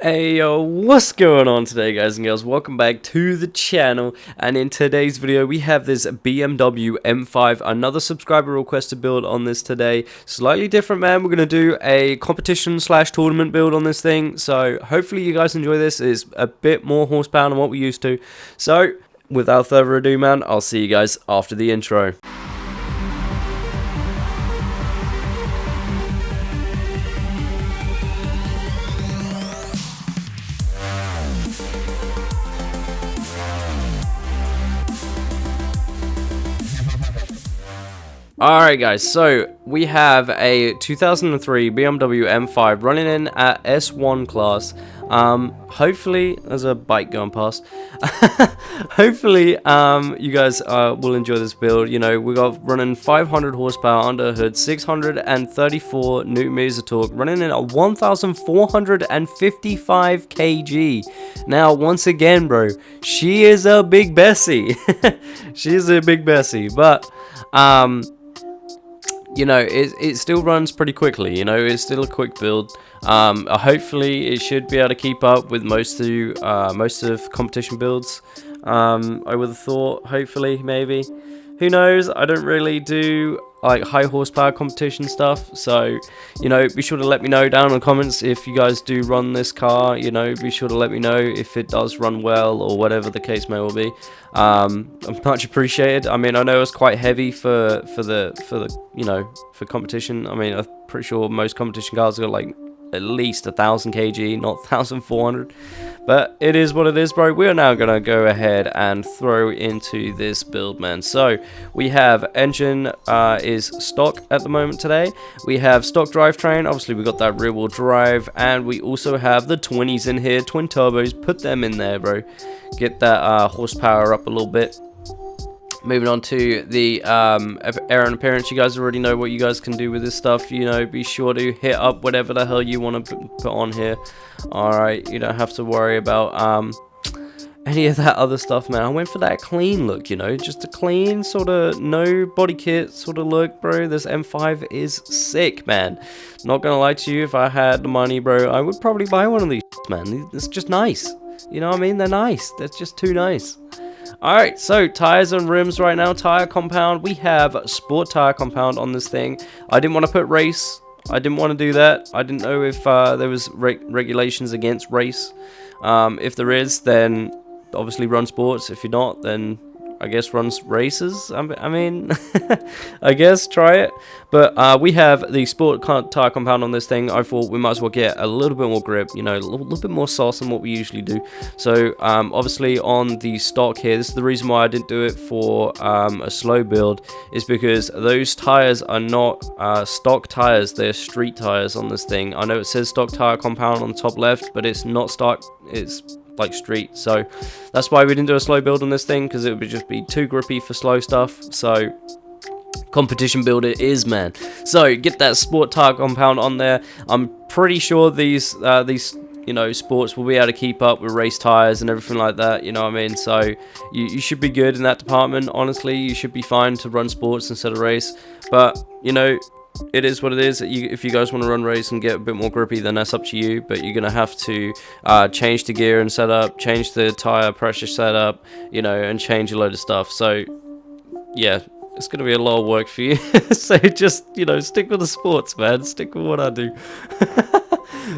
Hey yo, what's going on today, guys and girls? Welcome back to the channel, and in today's video we have this BMW M5, another subscriber requested build on this today. Slightly different, man. We're gonna do a competition slash tournament build on this thing, so hopefully you guys enjoy this. It's a bit more horsepower than what we used to. So without further ado, man, I'll see you guys after the intro. Alright guys, so we have a 2003 BMW M5 running in at S1 class. Hopefully, there's a bike going past. Hopefully, you guys will enjoy this build. You know, we got running 500 horsepower under the hood, 634 newton meters of torque, running in at 1,455 kg. Now, once again, bro, she is a big Bessie. She is a big Bessie, but you know, it still runs pretty quickly. You know, it's still a quick build. Hopefully it should be able to keep up with most of competition builds. I would have thought, hopefully, maybe. Who knows? I don't really do like high horsepower competition stuff, so you know, be sure to let me know down in the comments if you guys do run this car. You know, be sure to let me know if it does run well or whatever the case may well be. Much appreciated. I mean, I know it's quite heavy for the you know, for competition. I mean, I'm pretty sure most competition cars are like at least 1,000 kg, not 1,400. But it is what it is, bro. We are now gonna go ahead and throw into this build, man. So we have engine is stock at the moment today. We have stock drivetrain. Obviously, we got that rear wheel drive, and we also have the 20s in here, twin turbos. Put them in there, bro. Get that horsepower up a little bit. Moving on to the air and appearance, you guys already know what you guys can do with this stuff. You know, be sure to hit up whatever the hell you want to put on here. Alright, you don't have to worry about any of that other stuff, man. I went for that clean look, you know, just a clean sort of no body kit sort of look, bro. This M5 is sick, man. Not gonna lie to you, if I had the money, bro, I would probably buy one of these, man. It's just nice. You know what I mean? They're nice. They're just too nice. Alright, so tires and rims right now. Tire compound, we have sport tire compound on this thing. I didn't want to put race. I didn't want to do that. I didn't know if there was regulations against race. If there is, then obviously run sports. If you're not, then I guess runs races. I mean, I guess try it. But we have the sport tire compound on this thing. I thought we might as well get a little bit more grip, you know, a little bit more sauce than what we usually do. So obviously on the stock here, this is the reason why I didn't do it for a slow build, is because those tires are not stock tires. They're street tires on this thing. I know it says stock tire compound on the top left, but it's not stock. It's like street, so that's why we didn't do a slow build on this thing, because it would just be too grippy for slow stuff. So competition build it is, man. So get that sport tire compound on there. I'm pretty sure these you know, sports will be able to keep up with race tires and everything like that, you know what I mean? So you should be good in that department. Honestly, you should be fine to run sports instead of race. But you know, it is what it is. If you guys want to run race and get a bit more grippy, then that's up to you. But you're gonna have to change the gear and setup, change the tire pressure setup, you know, and change a load of stuff. So yeah, it's gonna be a lot of work for you. So just, you know, stick with the sports, man. Stick with what I do.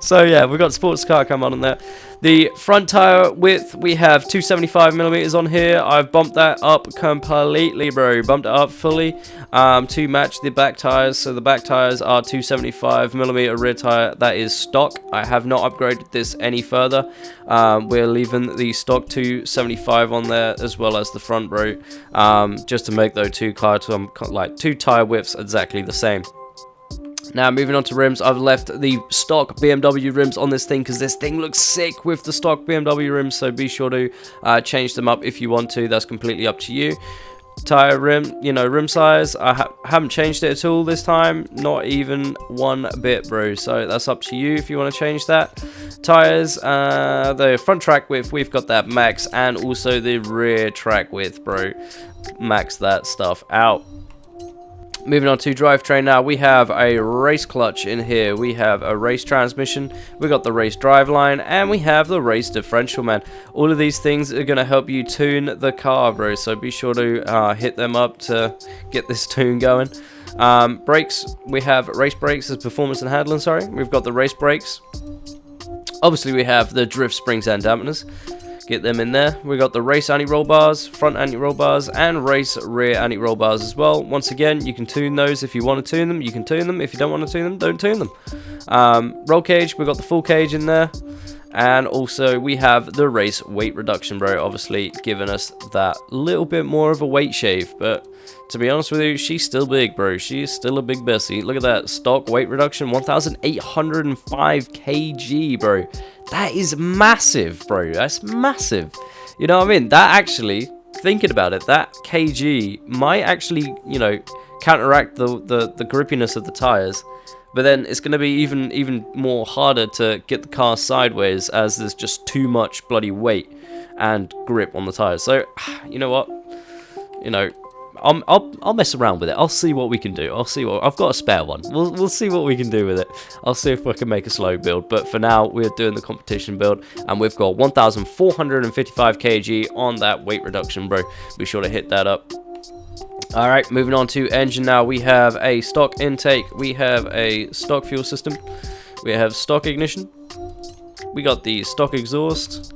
So yeah, we've got sports car come on there. The front tire width, we have 275 millimeters on here. I've bumped that up completely, bro. Bumped it up fully to match the back tires. So the back tires are 275 millimeter rear tire. That is stock. I have not upgraded this any further. We're leaving the stock 275 on there as well as the front, bro. Just to make those two tire widths exactly the same. Now moving on to rims, I've left the stock BMW rims on this thing because this thing looks sick with the stock BMW rims, so be sure to change them up if you want to. That's completely up to you. Tire rim, you know, rim size, I haven't changed it at all this time, not even one bit, bro. So that's up to you if you want to change that. Tires, the front track width, we've got that max, and also the rear track width, bro. Max that stuff out. Moving on to drivetrain now, we have a race clutch in here, we have a race transmission, we got the race driveline, and we have the race differential, man. All of these things are going to help you tune the car, bro, so be sure to hit them up to get this tune going. Brakes, we have race brakes as performance and handling, sorry. We've got the race brakes. Obviously, we have the drift springs and dampeners. Get them in there. We got the race anti-roll bars, front anti-roll bars, and race rear anti-roll bars as well. Once again, you can tune those if you want to tune them. You can tune them. If you don't want to tune them, don't tune them. Roll cage, we got the full cage in there. And also, we have the race weight reduction, bro. Obviously, giving us that little bit more of a weight shave. But to be honest with you, she's still big, bro. She's still a big bessie. Look at that stock weight reduction, 1,805 kg, bro. That is massive, bro. That's massive. You know what I mean? That actually, thinking about it, that kg might actually, you know, counteract the grippiness of the tires. But then it's going to be even more harder to get the car sideways, as there's just too much bloody weight and grip on the tires. So, you know what? You know, I'll mess around with it. I'll see what we can do. I'll see what I've got a spare one. We'll see what we can do with it. I'll see if I can make a slow build. But for now, we're doing the competition build, and we've got 1,455 kg on that weight reduction, bro. Be sure to hit that up. Alright, moving on to engine now. We have a stock intake, we have a stock fuel system, we have stock ignition, we got the stock exhaust,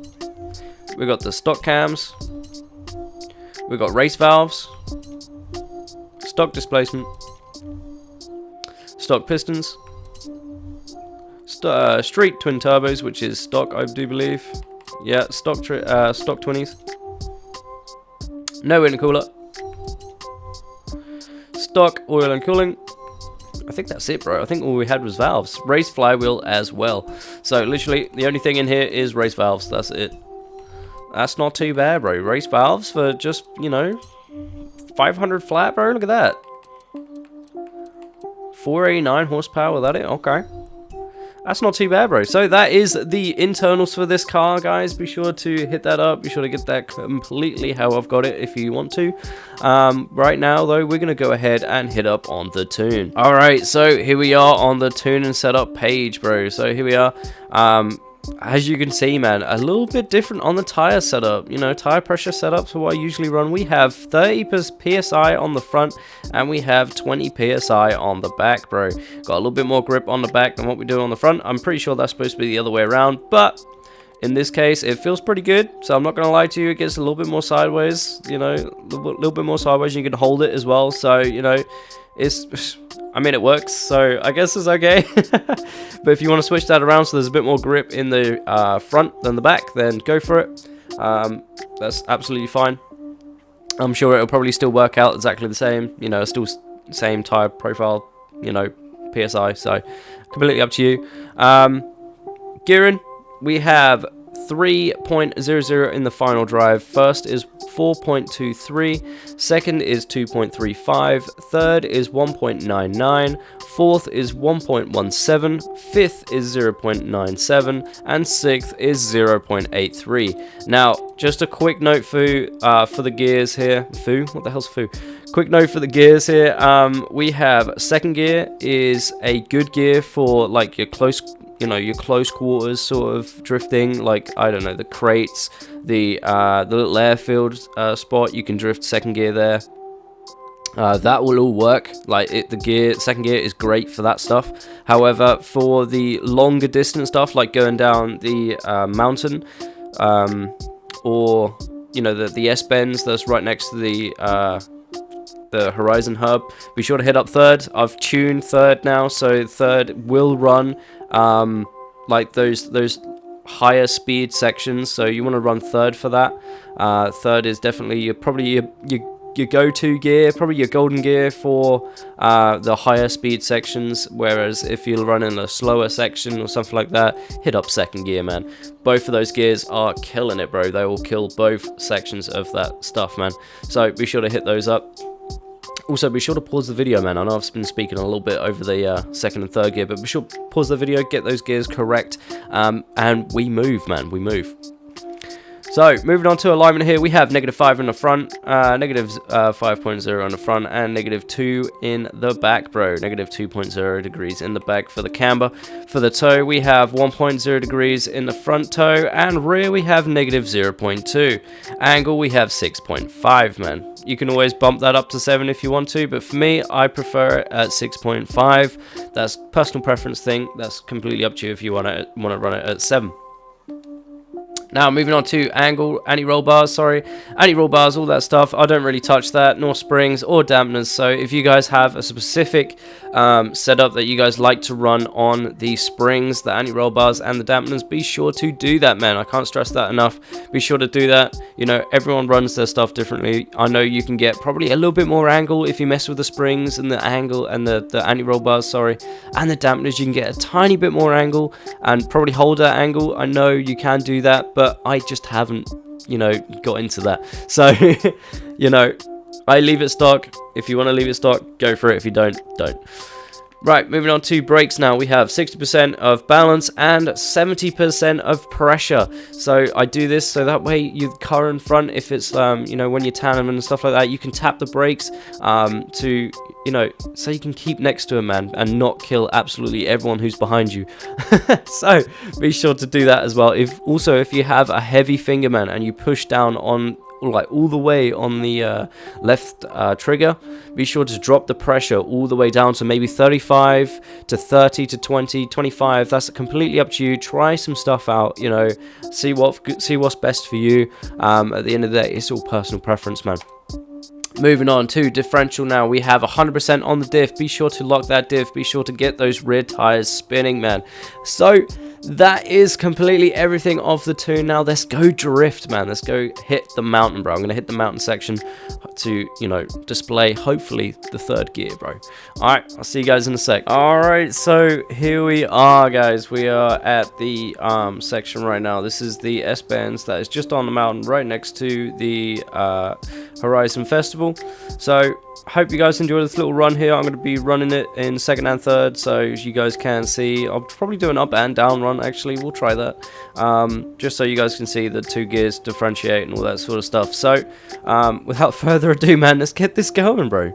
we got the stock cams, we got race valves, stock displacement, stock pistons, street twin turbos, which is stock, I do believe. Yeah, stock 20s, no intercooler, stock oil and cooling. I think that's it, bro. I think all we had was valves. Race flywheel as well. So literally the only thing in here is race valves. That's it. That's not too bad, bro. Race valves for just, you know, 500 flat, bro. Look at that. 489 horsepower without it. Okay. That's not too bad, bro. So that is the internals for this car, guys. Be sure to hit that up. Be sure to get that completely how I've got it if you want to. Right now, though, we're going to go ahead and hit up on the tune. All right, so here we are on the tune and setup page, bro. So here we are. As you can see, man, a little bit different on the tire setup. You know, tire pressure setup for what I usually run. We have 30 psi on the front, and we have 20 psi on the back, bro. Got a little bit more grip on the back than what we do on the front. I'm pretty sure that's supposed to be the other way around, but in this case, it feels pretty good. So I'm not going to lie to you, it gets a little bit more sideways, you know, a little bit more sideways. You can hold it as well. So, you know, I mean, it works, so I guess it's okay. But if you want to switch that around so there's a bit more grip in the front than the back, then go for it. That's absolutely fine. I'm sure it'll probably still work out exactly the same, you know, still same tire profile, you know, PSI, so completely up to you. Gearing, we have 3.00 in the final drive. First is 4.23, second is 2.35, third is 1.99, fourth is 1.17, fifth is 0.97, and sixth is 0.83. Now, just a quick note for the gears here. What the hell's foo? Quick note for the gears here. We have second gear is a good gear for like your close quarters sort of drifting, like, I don't know, the crates, the little airfield spot. You can drift second gear there. That will all work. Like, second gear is great for that stuff. However, for the longer distance stuff, like going down the mountain, or, you know, the S-bends that's right next to the Horizon hub, be sure to hit up third. I've tuned third now, so third will run like those higher speed sections, so you want to run third for that. Third is definitely your go-to gear, probably your golden gear for the higher speed sections, whereas if you're running a slower section or something like that, hit up second gear, man. Both of those gears are killing it, bro. They will kill both sections of that stuff, man, so be sure to hit those up. Also, be sure to pause the video, man. I know I've been speaking a little bit over the second and third gear, but be sure to pause the video, get those gears correct, and we move, man. We move. So moving on to alignment here, we have -5 in the front, -5.0 on the front, and -2 in the back, bro. -2.0 degrees in the back for the camber. For the toe, we have 1.0 degrees in the front toe, and rear we have -0.2. Angle we have 6.5, man. You can always bump that up to 7 if you want to, but for me, I prefer it at 6.5. That's personal preference thing. That's completely up to you if you want to run it at 7. Now moving on to anti-roll bars, anti-roll bars, all that stuff. I don't really touch that, nor springs or dampeners. So if you guys have a specific setup that you guys like to run on the springs, the anti-roll bars, and the dampeners, be sure to do that, man. I can't stress that enough. Be sure to do that. You know, everyone runs their stuff differently. I know you can get probably a little bit more angle if you mess with the springs and the angle and the anti-roll bars, and the dampeners. You can get a tiny bit more angle and probably hold that angle. I know you can do that, but I just haven't, you know, got into that. So, you know, I leave it stock. If you want to leave it stock, go for it. If you don't, don't. Right, moving on to brakes now. We have 60% of balance and 70% of pressure. So I do this so that way your car in front, if it's, you know, when you're tandem and stuff like that, you can tap the brakes to, you know, so you can keep next to a man and not kill absolutely everyone who's behind you. So be sure to do that as well. If you have a heavy finger, man, and you push down on like all the way on the left trigger, be sure to drop the pressure all the way down to maybe 35 to 30 to 20, 25. That's completely up to you. Try some stuff out, you know, see what's best for you. At the end of the day, it's all personal preference, man. Moving on to differential now, we have 100% on the diff. Be sure to lock that diff. Be sure to get those rear tires spinning, man. So that is completely everything of the tune. Now let's go drift, man. Let's go hit the mountain, bro. I'm gonna hit the mountain section to, you know, display hopefully the 3rd gear, bro. All right, I'll see you guys in a sec. All right, so here we are, guys. We are at the section right now. This is the S-Bands that is just on the mountain right next to the Horizon Festival. So hope you guys enjoy this little run here. I'm going to be running it in 2nd and 3rd, so you guys can see. I'll probably do an up and down run, actually. We'll try that, just so you guys can see the 2 gears differentiate and all that sort of stuff. So without further ado, man, let's get this going, bro.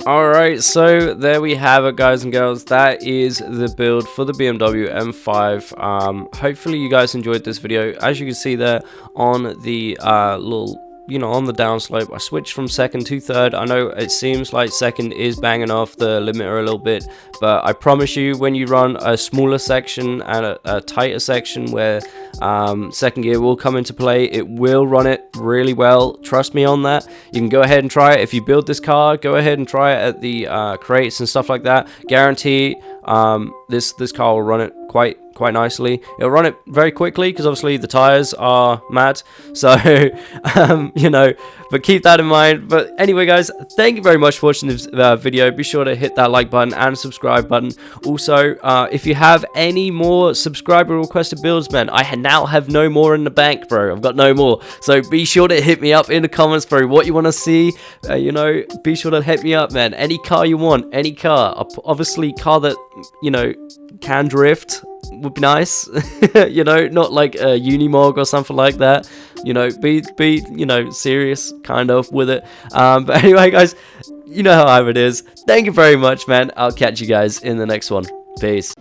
Alright, so there we have it, guys and girls. That is the build for the BMW M5. Hopefully you guys enjoyed this video. As you can see there on the little, you know, on the downslope, I switched from 2nd to 3rd. I know it seems like 2nd is banging off the limiter a little bit, but I promise you, when you run a smaller section and a tighter section where 2nd gear will come into play, it will run it really well. Trust me on that. You can go ahead and try it. If you build this car, go ahead and try it at the crates and stuff like that. Guarantee this car will run it quite nicely. It'll run it very quickly because obviously the tires are mad, so you know, but keep that in mind. But anyway guys, thank you very much for watching this video. Be sure to hit that like button and subscribe button. Also, if you have any more subscriber requested builds, man, I now have no more in the bank, bro. I've got no more, so be sure to hit me up in the comments, bro, what you want to see. You know, be sure to hit me up, man. Any car you want, any car, obviously car that, you know, can drift would be nice. You know, not like a Unimog or something like that. You know, be you know, serious kind of with it. But anyway guys, you know how it is. Thank you very much, man. I'll catch you guys in the next one. Peace.